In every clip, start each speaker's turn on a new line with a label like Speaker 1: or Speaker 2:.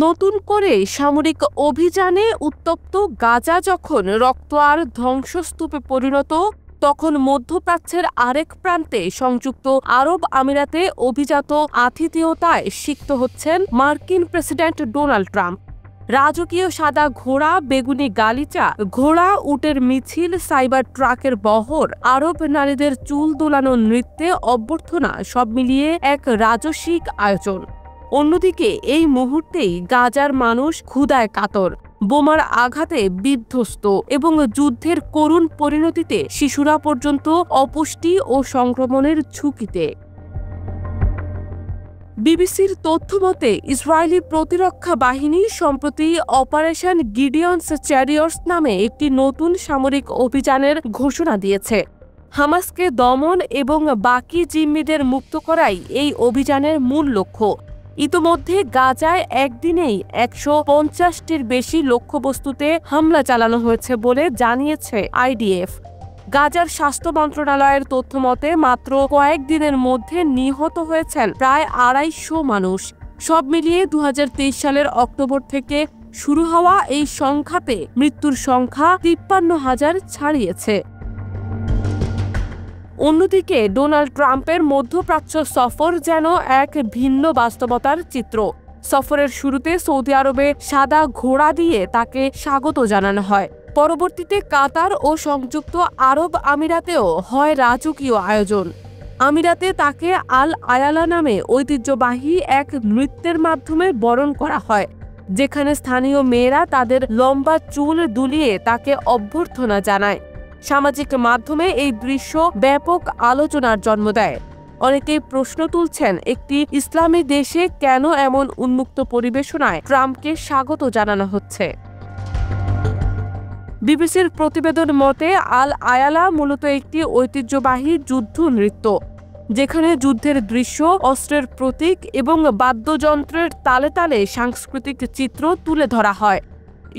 Speaker 1: নতুন করে সামরিক অভিযানে উত্তপ্ত গাজা যখন রক্ত আর ধ্বংসস্তূপে পরিণত, তখন মধ্যপ্রাচ্যের আরেক প্রান্তে সংযুক্ত আরব আমিরাতে অভিজাত আতিথেয়তায় সিক্ত হচ্ছেন মার্কিন প্রেসিডেন্ট ডোনাল্ড ট্রাম্প। রাজকীয় সাদা ঘোড়া, বেগুনি গালিচা, ঘোড়া, উটের মিছিল, সাইবার ট্রাকের বহর, আরব নারীদের চুল দোলানো নৃত্যে অভ্যর্থনা, সব মিলিয়ে এক রাজসিক আয়োজন। অন্যদিকে এই মুহূর্তেই গাজার মানুষ ক্ষুধায় কাতর, বোমার আঘাতে বিধ্বস্ত এবং যুদ্ধের করুণ পরিণতিতে শিশুরা পর্যন্ত অপুষ্টি ও সংক্রমণের ঝুঁকিতে। বিবিসির তথ্যমতে ইসরায়েলি প্রতিরক্ষা বাহিনী সম্প্রতি অপারেশন গিডিয়নস চ্যারিয়টস নামে একটি নতুন সামরিক অভিযানের ঘোষণা দিয়েছে। হামাসকে দমন এবং বাকি জিম্মিদের মুক্ত করাই এই অভিযানের মূল লক্ষ্য। ইতোমধ্যে গাজায় একদিনেই ১৫০টির বেশি লক্ষ্যবস্তুতে হামলা চালানো হয়েছে বলে জানিয়েছে IDF। গাজার স্বাস্থ্য মন্ত্রণালয়ের তথ্যমতে মাত্র কয়েকদিনের মধ্যে নিহত হয়েছেন প্রায় ২৫০ মানুষ। সব মিলিয়ে ২০২৩ সালের অক্টোবর থেকে শুরু হওয়া এই সংখ্যাতে মৃত্যুর সংখ্যা ৫৩,০০০ ছাড়িয়েছে। অন্যদিকে ডোনাল্ড ট্রাম্পের মধ্যপ্রাচ্য সফর যেন এক ভিন্ন বাস্তবতার চিত্র। সফরের শুরুতে সৌদি আরবে সাদা ঘোড়া দিয়ে তাকে স্বাগত জানানো হয়। পরবর্তীতে কাতার ও সংযুক্ত আরব আমিরাতেও হয় রাজকীয় আয়োজন। আমিরাতে তাকে আল আয়ালা নামে ঐতিহ্যবাহী এক নৃত্যের মাধ্যমে বরণ করা হয়, যেখানে স্থানীয় মেয়েরা তাদের লম্বা চুল দুলিয়ে তাকে অভ্যর্থনা জানায়। সামাজিক মাধ্যমে এই দৃশ্য ব্যাপক আলোচনার জন্ম দেয়। অনেকেই প্রশ্ন তুলছেন, একটি ইসলামী দেশে কেন এমন উন্মুক্ত পরিবেশনায় ট্রাম্পকে স্বাগত জানানো হচ্ছে? বিবিসির প্রতিবেদন মতে আল আয়ালা মূলত একটি ঐতিহ্যবাহী যুদ্ধ নৃত্য, যেখানে যুদ্ধের দৃশ্য, অস্ত্রের প্রতীক এবং বাদ্যযন্ত্রের তালে তালে সাংস্কৃতিক চিত্র তুলে ধরা হয়।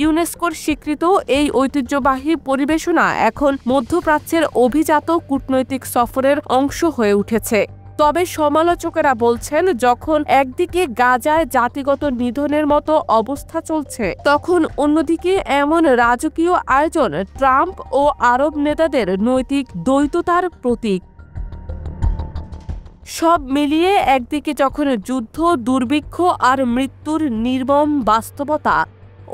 Speaker 1: ইউনেস্কোর স্বীকৃত এই ঐতিহ্যবাহী পরিবেশনা এখন মধ্যপ্রাচ্যের অভিজাত কূটনৈতিক সফরের অংশ হয়ে উঠেছে। তবে সমালোচকেরা বলছেন, যখন একদিকে গাজায় জাতিগত নিধনের মতো অবস্থা চলছে, তখন অন্যদিকে এমন রাজকীয় আয়োজন ট্রাম্প ও আরব নেতাদের নৈতিক দ্বৈততার প্রতীক। সব মিলিয়ে একদিকে যখন যুদ্ধ, দুর্ভিক্ষ আর মৃত্যুর নির্মম বাস্তবতা,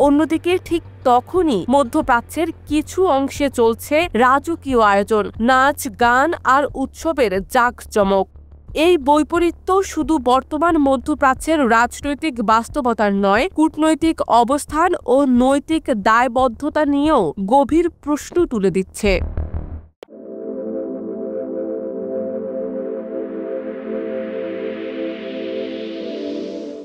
Speaker 1: অন্যদিকে ঠিক তখনই মধ্যপ্রাচ্যের কিছু অংশে চলছে রাজকীয় আয়োজন, নাচ, গান আর উৎসবের জাঁকজমক। এই বৈপরীত্য শুধু বর্তমান মধ্যপ্রাচ্যের রাজনৈতিক বাস্তবতার নয়, কূটনৈতিক অবস্থান ও নৈতিক দায়বদ্ধতা নিয়েও গভীর প্রশ্ন তুলে দিচ্ছে।